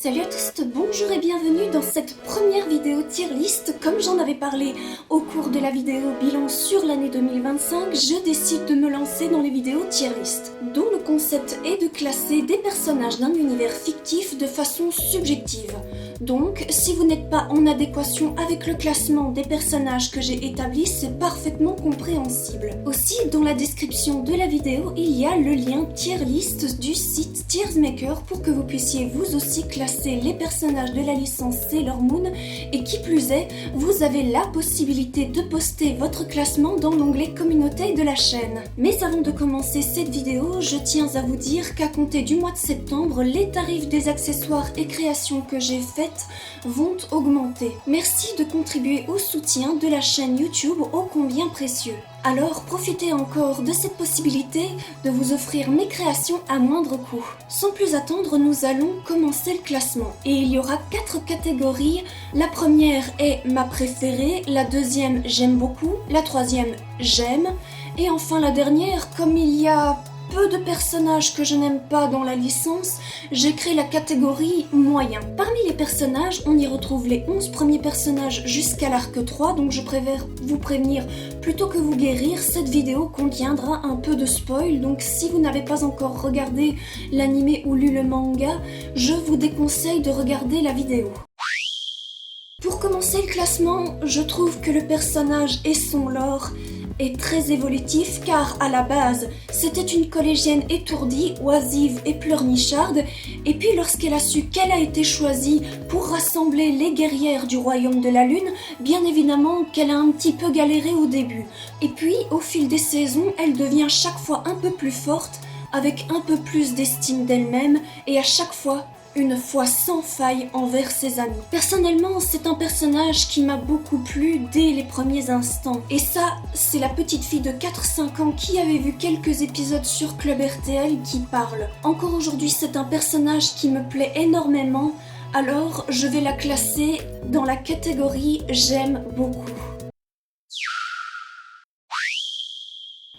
Salut à tous, bonjour et bienvenue dans cette première vidéo tier list. Comme j'en avais parlé au cours de la vidéo bilan sur l'année 2025, je décide de me lancer dans les vidéos tier list, dont le concept est de classer des personnages d'un univers fictif de façon subjective. Donc, si vous n'êtes pas en adéquation avec le classement des personnages que j'ai établi, c'est parfaitement compréhensible. Aussi, dans la description de la vidéo, il y a le lien tier list du site Tiersmaker pour que vous puissiez vous aussi classer les personnages de la licence Sailor Moon, et qui plus est, vous avez la possibilité de poster votre classement dans l'onglet communauté de la chaîne. Mais avant de commencer cette vidéo, je tiens à vous dire qu'à compter du mois de septembre, les tarifs des accessoires et créations que j'ai faites vont augmenter. Merci de contribuer au soutien de la chaîne YouTube ô combien précieux. Alors profitez encore de cette possibilité de vous offrir mes créations à moindre coût. Sans plus attendre, nous allons commencer le classement. Et il y aura 4 catégories. La première est ma préférée, la deuxième j'aime beaucoup, la troisième j'aime, et enfin la dernière, comme il y a peu de personnages que je n'aime pas dans la licence, j'ai créé la catégorie moyen. Parmi les personnages, on y retrouve les 11 premiers personnages jusqu'à l'arc 3, donc je préfère vous prévenir plutôt que vous guérir, cette vidéo contiendra un peu de spoil, donc si vous n'avez pas encore regardé l'anime ou lu le manga, je vous déconseille de regarder la vidéo. Pour commencer le classement, je trouve que le personnage et son lore est très évolutif car à la base c'était une collégienne étourdie, oisive et pleurnicharde, et puis lorsqu'elle a su qu'elle a été choisie pour rassembler les guerrières du royaume de la lune, bien évidemment qu'elle a un petit peu galéré au début, et puis au fil des saisons elle devient chaque fois un peu plus forte, avec un peu plus d'estime d'elle-même et à chaque fois une foi sans faille envers ses amis. Personnellement, c'est un personnage qui m'a beaucoup plu dès les premiers instants. Et ça, c'est la petite fille de 4-5 ans qui avait vu quelques épisodes sur Club RTL qui parle. Encore aujourd'hui, c'est un personnage qui me plaît énormément, alors je vais la classer dans la catégorie j'aime beaucoup.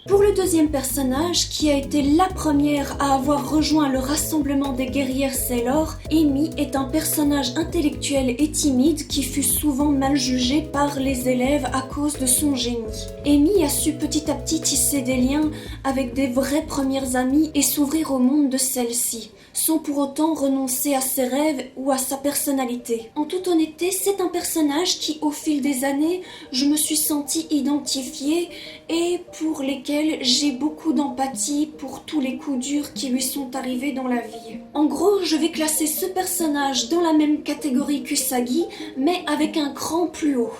Pour le deuxième personnage, qui a été la première à avoir rejoint le rassemblement des guerrières Sailor, Amy est un personnage intellectuel et timide qui fut souvent mal jugé par les élèves à cause de son génie. Amy a su petit à petit tisser des liens avec des vraies premières amies et s'ouvrir au monde de celles-ci, sans pour autant renoncer à ses rêves ou à sa personnalité. En toute honnêteté, c'est un personnage qui, au fil des années, je me suis sentie identifiée et pour lesquels j'ai beaucoup d'empathie pour tous les coups durs qui lui sont arrivés dans la vie. En gros, je vais classer ce personnage dans la même catégorie qu'Usagi, mais avec un cran plus haut.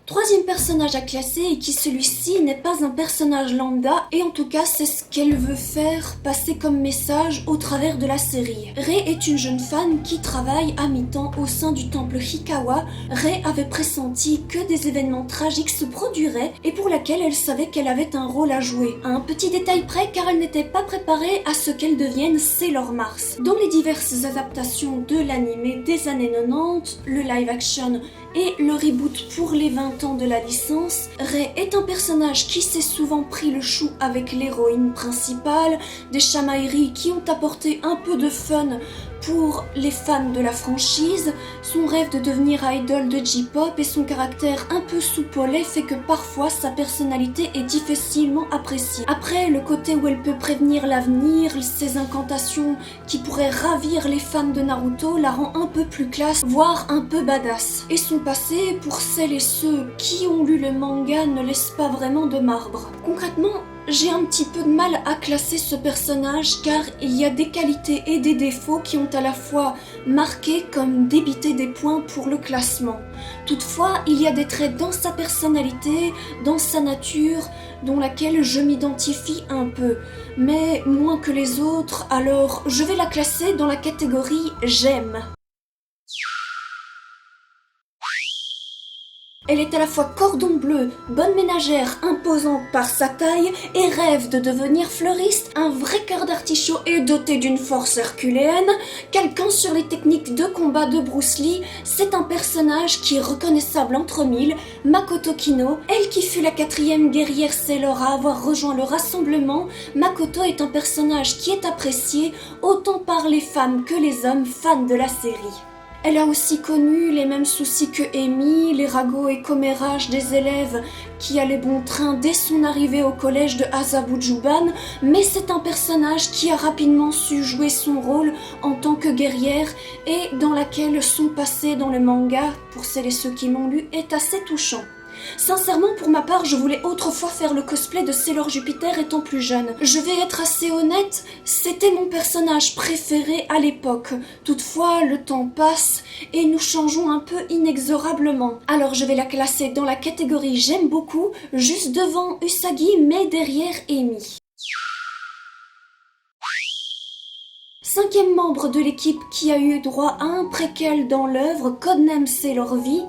Troisième personnage à classer, et qui celui-ci n'est pas un personnage lambda, et en tout cas c'est ce qu'elle veut faire passer comme message au travers de la série. Rei est une jeune femme qui travaille à mi-temps au sein du temple Hikawa. Rei avait pressenti que des événements tragiques se produiraient et pour laquelle elle savait qu'elle avait un rôle à jouer. À un petit détail près, car elle n'était pas préparée à ce qu'elle devienne Sailor Mars. Dans les diverses adaptations de l'anime des années 90, le live action et le reboot pour les 20 ans de la licence, Rei est un personnage qui s'est souvent pris le chou avec l'héroïne principale, des chamailleries qui ont apporté un peu de fun pour les fans de la franchise, son rêve de devenir idol de J-pop et son caractère un peu soupolé fait que parfois sa personnalité est difficilement appréciée. Après, le côté où elle peut prévenir l'avenir, ses incantations qui pourraient ravir les fans de Naruto la rend un peu plus classe, voire un peu badass. Et son passé, pour celles et ceux qui ont lu le manga, ne laisse pas vraiment de marbre. Concrètement, j'ai un petit peu de mal à classer ce personnage car il y a des qualités et des défauts qui ont à la fois marqué comme débité des points pour le classement. Toutefois, il y a des traits dans sa personnalité, dans sa nature, dont laquelle je m'identifie un peu, mais moins que les autres, alors je vais la classer dans la catégorie j'aime. Elle est à la fois cordon bleu, bonne ménagère, imposante par sa taille et rêve de devenir fleuriste, un vrai cœur d'artichaut et dotée d'une force herculéenne. Calquant sur les techniques de combat de Bruce Lee, c'est un personnage qui est reconnaissable entre mille, Makoto Kino. Elle qui fut la 4e guerrière Sailor à avoir rejoint le rassemblement, Makoto est un personnage qui est apprécié autant par les femmes que les hommes fans de la série. Elle a aussi connu les mêmes soucis que Amy, les ragots et commérages des élèves qui allaient bon train dès son arrivée au collège de Azabujuban, mais c'est un personnage qui a rapidement su jouer son rôle en tant que guerrière et dans laquelle son passé dans le manga, pour celles et ceux qui m'ont lu, est assez touchant. Sincèrement, pour ma part, je voulais autrefois faire le cosplay de Sailor Jupiter étant plus jeune. Je vais être assez honnête, c'était mon personnage préféré à l'époque. Toutefois, le temps passe et nous changeons un peu inexorablement. Alors je vais la classer dans la catégorie j'aime beaucoup, juste devant Usagi mais derrière Amy. 5e membre de l'équipe qui a eu droit à un préquel dans l'œuvre Codename Sailor V,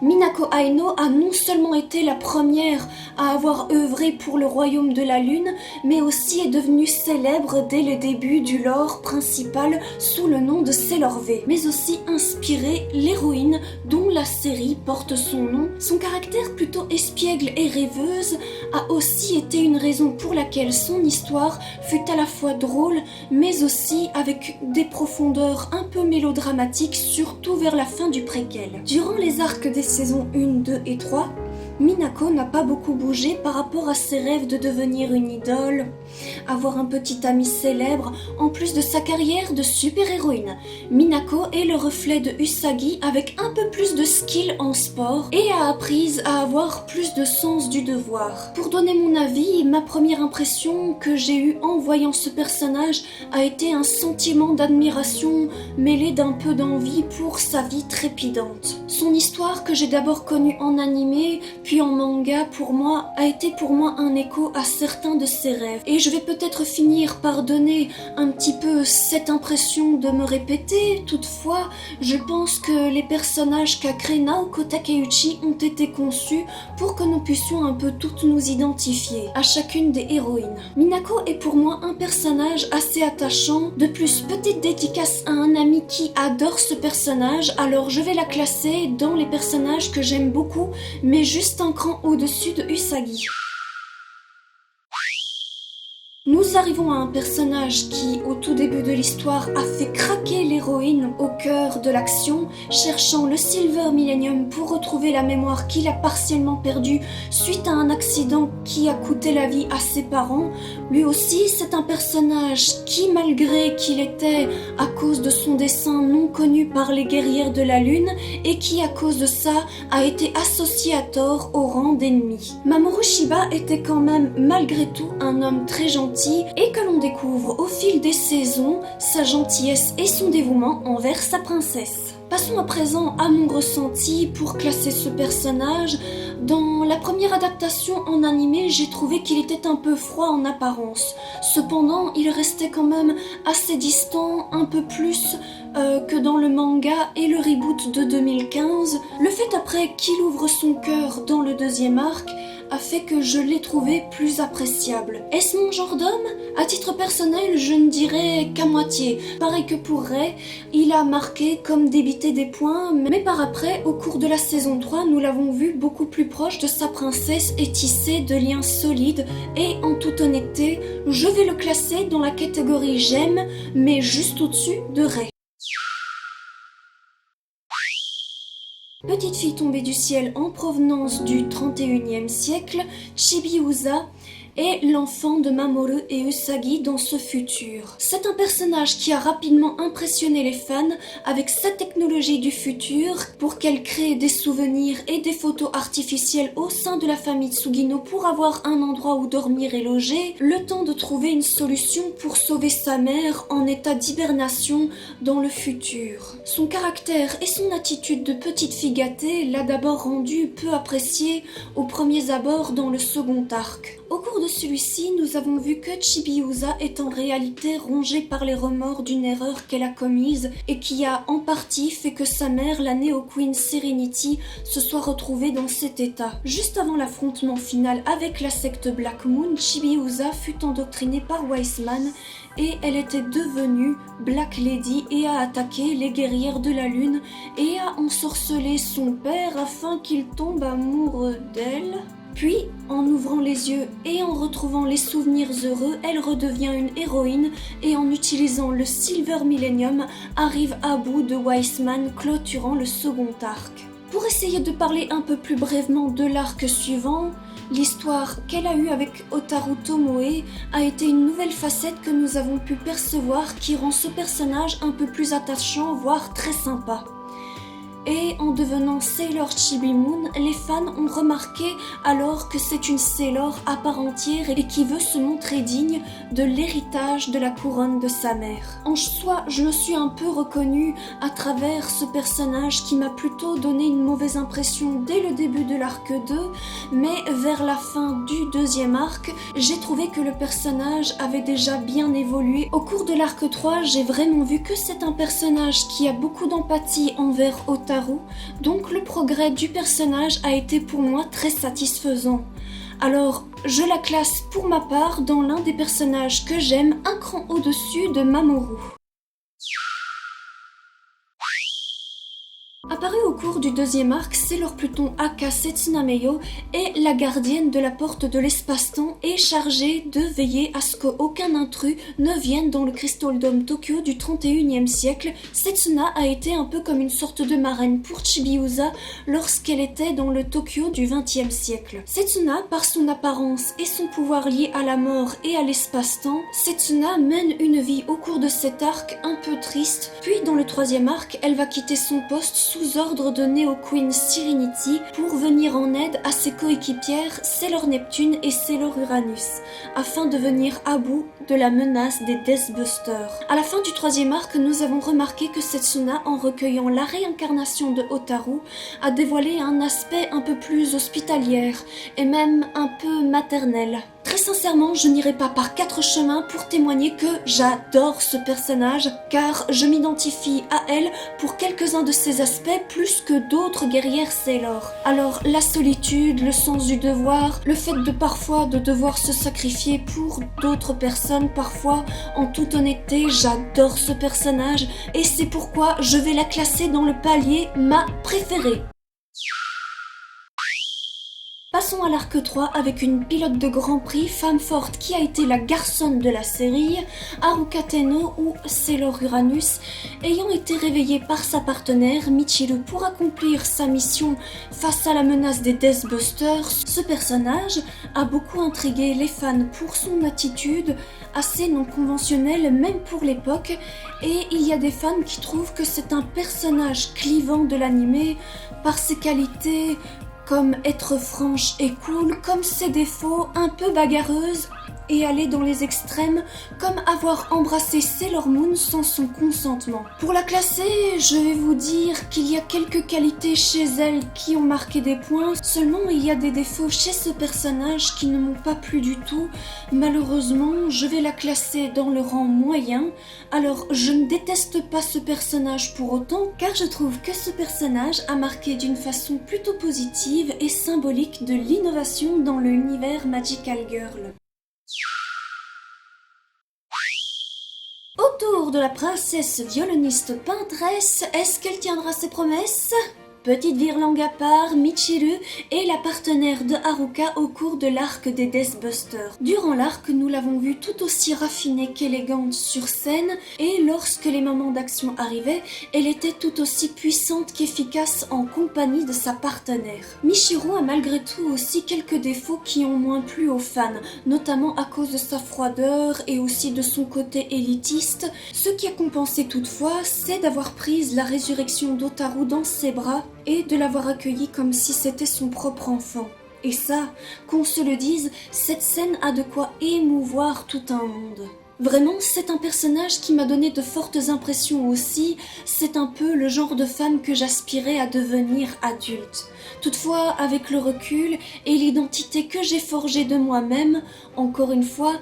Minako Aino a non seulement été la première à avoir œuvré pour le Royaume de la Lune, mais aussi est devenue célèbre dès le début du lore principal sous le nom de Sailor V, mais aussi inspiré l'héroïne dont la série porte son nom. Son caractère plutôt espiègle et rêveuse a aussi été une raison pour laquelle son histoire fut à la fois drôle, mais aussi avec des profondeurs un peu mélodramatiques, surtout vers la fin du préquel. Durant les arcs des saisons 1, 2 et 3, Minako n'a pas beaucoup bougé par rapport à ses rêves de devenir une idole, avoir un petit ami célèbre, en plus de sa carrière de super-héroïne. Minako est le reflet de Usagi avec un peu plus de skill en sport et a appris à avoir plus de sens du devoir. Pour donner mon avis, ma première impression que j'ai eue en voyant ce personnage a été un sentiment d'admiration mêlé d'un peu d'envie pour sa vie trépidante. Son histoire que j'ai d'abord connue en animé, puis en manga, pour moi, a été pour moi un écho à certains de ses rêves. Et je vais peut-être finir par donner un petit peu cette impression de me répéter. Toutefois, je pense que les personnages qu'a créé Naoko Takeuchi ont été conçus pour que nous puissions un peu toutes nous identifier à chacune des héroïnes. Minako est pour moi un personnage assez attachant. De plus, petite dédicace à un ami qui adore ce personnage, alors je vais la classer dans les personnages que j'aime beaucoup, mais juste un cran au-dessus de Usagi. Nous arrivons à un personnage qui, au tout début de l'histoire, a fait craquer l'héroïne au cœur de l'action, cherchant le Silver Millennium pour retrouver la mémoire qu'il a partiellement perdue suite à un accident qui a coûté la vie à ses parents. Lui aussi, c'est un personnage qui, malgré qu'il était à cause de son dessin non connu par les guerrières de la Lune, et qui, à cause de ça, a été associé à tort au rang d'ennemi. Mamoru Shiba était quand même, malgré tout, un homme très gentil, et que l'on découvre au fil des saisons sa gentillesse et son dévouement envers sa princesse. Passons à présent à mon ressenti pour classer ce personnage. Dans la première adaptation en animé, j'ai trouvé qu'il était un peu froid en apparence. Cependant, il restait quand même assez distant, un peu plus que dans le manga et le reboot de 2015. Le fait après qu'il ouvre son cœur dans le 2e arc a fait que je l'ai trouvé plus appréciable. Est-ce mon genre d'homme ? À titre personnel, je ne dirais qu'à moitié. Pareil que pour Ray, il a marqué comme débité des points, mais par après, au cours de la saison 3, nous l'avons vu beaucoup plus proche de sa princesse et tissé de liens solides, et en toute honnêteté, je vais le classer dans la catégorie j'aime, mais juste au-dessus de Ray. Petite fille tombée du ciel en provenance du 31e siècle, Chibiusa est l'enfant de Mamoru et Usagi dans ce futur. C'est un personnage qui a rapidement impressionné les fans avec sa technologie du futur pour qu'elle crée des souvenirs et des photos artificielles au sein de la famille Tsugino pour avoir un endroit où dormir et loger, le temps de trouver une solution pour sauver sa mère en état d'hibernation dans le futur. Son caractère et son attitude de petite fille gâtée l'a d'abord rendu peu appréciée aux premiers abords dans le second arc. Au cours de celui-ci, nous avons vu que Chibiusa est en réalité rongée par les remords d'une erreur qu'elle a commise et qui a en partie fait que sa mère, la Neo Queen Serenity, se soit retrouvée dans cet état. Juste avant l'affrontement final avec la secte Black Moon, Chibiusa fut endoctrinée par Wiseman et elle était devenue Black Lady et a attaqué les guerrières de la lune et a ensorcelé son père afin qu'il tombe amoureux d'elle. Puis, en ouvrant les yeux et en retrouvant les souvenirs heureux, elle redevient une héroïne et en utilisant le Silver Millennium, arrive à bout de Wiseman, clôturant le second arc. Pour essayer de parler un peu plus brièvement de l'arc suivant, l'histoire qu'elle a eue avec Hotaru Tomoe a été une nouvelle facette que nous avons pu percevoir qui rend ce personnage un peu plus attachant, voire très sympa. Et en devenant Sailor Chibi Moon, les fans ont remarqué alors que c'est une Sailor à part entière et qui veut se montrer digne de l'héritage de la couronne de sa mère. En soi, je me suis un peu reconnue à travers ce personnage qui m'a plutôt donné une mauvaise impression dès le début de l'arc 2, mais vers la fin du deuxième arc, j'ai trouvé que le personnage avait déjà bien évolué. Au cours de l'arc 3, j'ai vraiment vu que c'est un personnage qui a beaucoup d'empathie envers Hotaru, donc le progrès du personnage a été pour moi très satisfaisant. Alors, je la classe pour ma part dans l'un des personnages que j'aime, un cran au-dessus de Mamoru. Apparue au cours du deuxième arc, Sailor Pluton aka Setsuna Meio est la gardienne de la porte de l'espace-temps et chargée de veiller à ce qu'aucun intrus ne vienne dans le Crystal Dome Tokyo du 31e siècle. Setsuna a été un peu comme une sorte de marraine pour Chibiusa lorsqu'elle était dans le Tokyo du 20e siècle. Setsuna, par son apparence et son pouvoir lié à la mort et à l'espace-temps, Setsuna mène une vie au cours de cet arc un peu triste, puis dans le troisième arc, elle va quitter son poste sous ordre de Neo Queen Serenity pour venir en aide à ses coéquipières Sailor Neptune et Sailor Uranus, afin de venir à bout de la menace des Deathbusters. À la fin du troisième arc, nous avons remarqué que Setsuna, en recueillant la réincarnation de Hotaru, a dévoilé un aspect un peu plus hospitalière et même un peu maternel. Très sincèrement, je n'irai pas par 4 chemins pour témoigner que j'adore ce personnage, car je m'identifie à elle pour quelques-uns de ses aspects plus que d'autres guerrières Sailor. Alors, la solitude, le sens du devoir, le fait de parfois de devoir se sacrifier pour d'autres personnes, parfois, en toute honnêteté, j'adore ce personnage et c'est pourquoi je vais la classer dans le palier ma préférée. Passons à l'arc 3 avec une pilote de Grand Prix, femme forte qui a été la garçonne de la série, Haruka Tenno ou Sailor Uranus, ayant été réveillée par sa partenaire Michiru pour accomplir sa mission face à la menace des Deathbusters. Ce personnage a beaucoup intrigué les fans pour son attitude assez non conventionnelle même pour l'époque, et il y a des fans qui trouvent que c'est un personnage clivant de l'anime par ses qualités comme être franche et cool, comme ses défauts un peu bagarreuse et aller dans les extrêmes, comme avoir embrassé Sailor Moon sans son consentement. Pour la classer, je vais vous dire qu'il y a quelques qualités chez elle qui ont marqué des points, seulement il y a des défauts chez ce personnage qui ne m'ont pas plu du tout. Malheureusement, je vais la classer dans le rang moyen. Alors, je ne déteste pas ce personnage pour autant, car je trouve que ce personnage a marqué d'une façon plutôt positive et symbolique de l'innovation dans l'univers Magical Girl. Autour de la princesse violoniste peintresse, est-ce qu'elle tiendra ses promesses ? Petite virlangue à part, Michiru est la partenaire de Haruka au cours de l'arc des Deathbusters. Durant l'arc, nous l'avons vue tout aussi raffinée qu'élégante sur scène, et lorsque les moments d'action arrivaient, elle était tout aussi puissante qu'efficace en compagnie de sa partenaire. Michiru a malgré tout aussi quelques défauts qui ont moins plu aux fans, notamment à cause de sa froideur et aussi de son côté élitiste. Ce qui a compensé toutefois, c'est d'avoir pris la résurrection d'Hotaru dans ses bras et de l'avoir accueilli comme si c'était son propre enfant. Et ça, qu'on se le dise, cette scène a de quoi émouvoir tout un monde. Vraiment, c'est un personnage qui m'a donné de fortes impressions aussi, c'est un peu le genre de femme que j'aspirais à devenir adulte. Toutefois, avec le recul et l'identité que j'ai forgée de moi-même, encore une fois,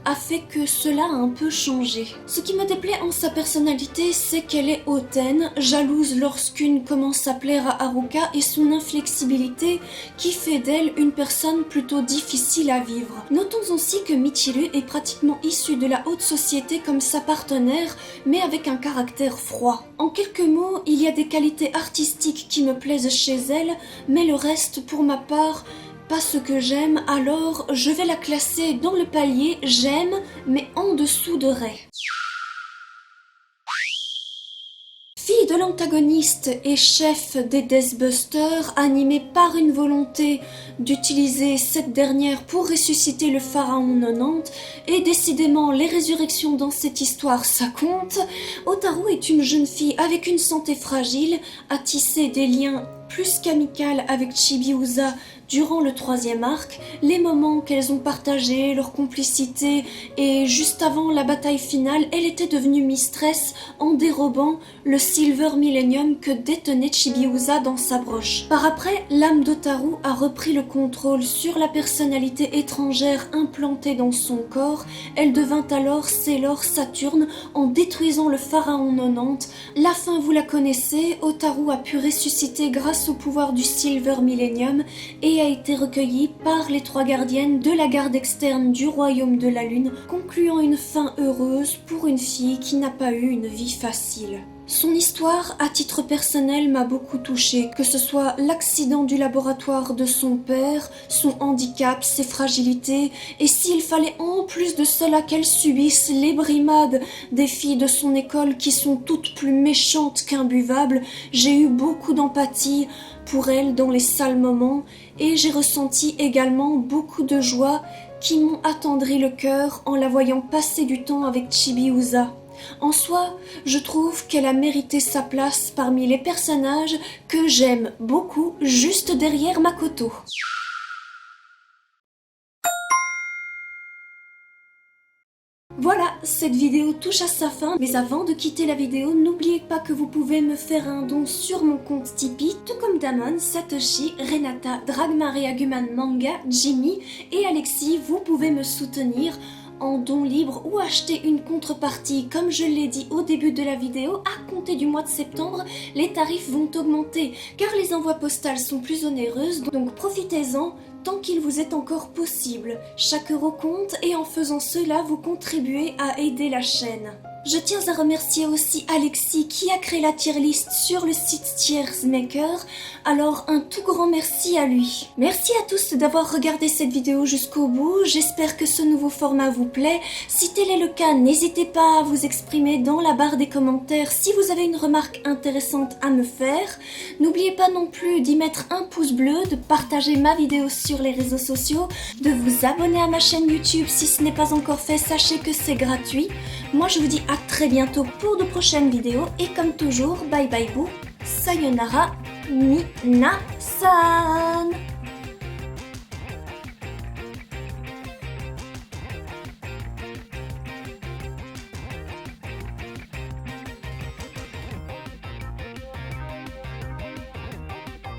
a fait que cela a un peu changé. Ce qui me déplaît en sa personnalité, c'est qu'elle est hautaine, jalouse lorsqu'une commence à plaire à Haruka et son inflexibilité qui fait d'elle une personne plutôt difficile à vivre. Notons aussi que Michiru est pratiquement issue de la haute société comme sa partenaire, mais avec un caractère froid. En quelques mots, il y a des qualités artistiques qui me plaisent chez elle, mais le reste, pour ma part, pas ce que j'aime, alors je vais la classer dans le palier j'aime, mais en dessous de Ray. Fille de l'antagoniste et chef des Deathbusters, animée par une volonté d'utiliser cette dernière pour ressusciter le pharaon 90, et décidément les résurrections dans cette histoire ça compte, Hotaru est une jeune fille avec une santé fragile, à tisser des liens plus qu'amicales avec Chibiusa durant le 3e arc, les moments qu'elles ont partagés, leur complicité, et juste avant la bataille finale, elle était devenue mistress en dérobant le Silver Millennium que détenait Chibiusa dans sa broche. Par après, l'âme d'Hotaru a repris le contrôle sur la personnalité étrangère implantée dans son corps, elle devint alors Sailor Saturne en détruisant le pharaon 90. La fin vous la connaissez, Hotaru a pu ressusciter grâce au pouvoir du Silver Millennium et a été recueillie par les 3 gardiennes de la garde externe du royaume de la lune, concluant une fin heureuse pour une fille qui n'a pas eu une vie facile. Son histoire, à titre personnel, m'a beaucoup touchée, que ce soit l'accident du laboratoire de son père, son handicap, ses fragilités, et s'il fallait en plus de cela qu'elle subisse les brimades des filles de son école qui sont toutes plus méchantes qu'imbuvables, j'ai eu beaucoup d'empathie pour elle dans les sales moments, et j'ai ressenti également beaucoup de joie qui m'ont attendri le cœur en la voyant passer du temps avec Chibiusa. En soi, je trouve qu'elle a mérité sa place parmi les personnages que j'aime beaucoup juste derrière Makoto. Voilà, cette vidéo touche à sa fin, mais avant de quitter la vidéo, n'oubliez pas que vous pouvez me faire un don sur mon compte Tipeee, tout comme Damon, Satoshi, Renata, Dragmare, Guman Manga, Jimmy et Alexis, vous pouvez me soutenir en don libre ou acheter une contrepartie. Comme je l'ai dit au début de la vidéo, à compter du mois de septembre, les tarifs vont augmenter car les envois postales sont plus onéreuses, donc profitez-en tant qu'il vous est encore possible. Chaque euro compte et en faisant cela, vous contribuez à aider la chaîne. Je tiens à remercier aussi Alexis qui a créé la tier list sur le site Tiersmaker, alors un tout grand merci à lui. Merci à tous d'avoir regardé cette vidéo jusqu'au bout, j'espère que ce nouveau format vous plaît. Si tel est le cas, n'hésitez pas à vous exprimer dans la barre des commentaires si vous avez une remarque intéressante à me faire. N'oubliez pas non plus d'y mettre un pouce bleu, de partager ma vidéo sur les réseaux sociaux, de vous abonner à ma chaîne YouTube si ce n'est pas encore fait, sachez que c'est gratuit. Moi je vous dis à très bientôt pour de prochaines vidéos et comme toujours, bye bye boo, sayonara, minasan.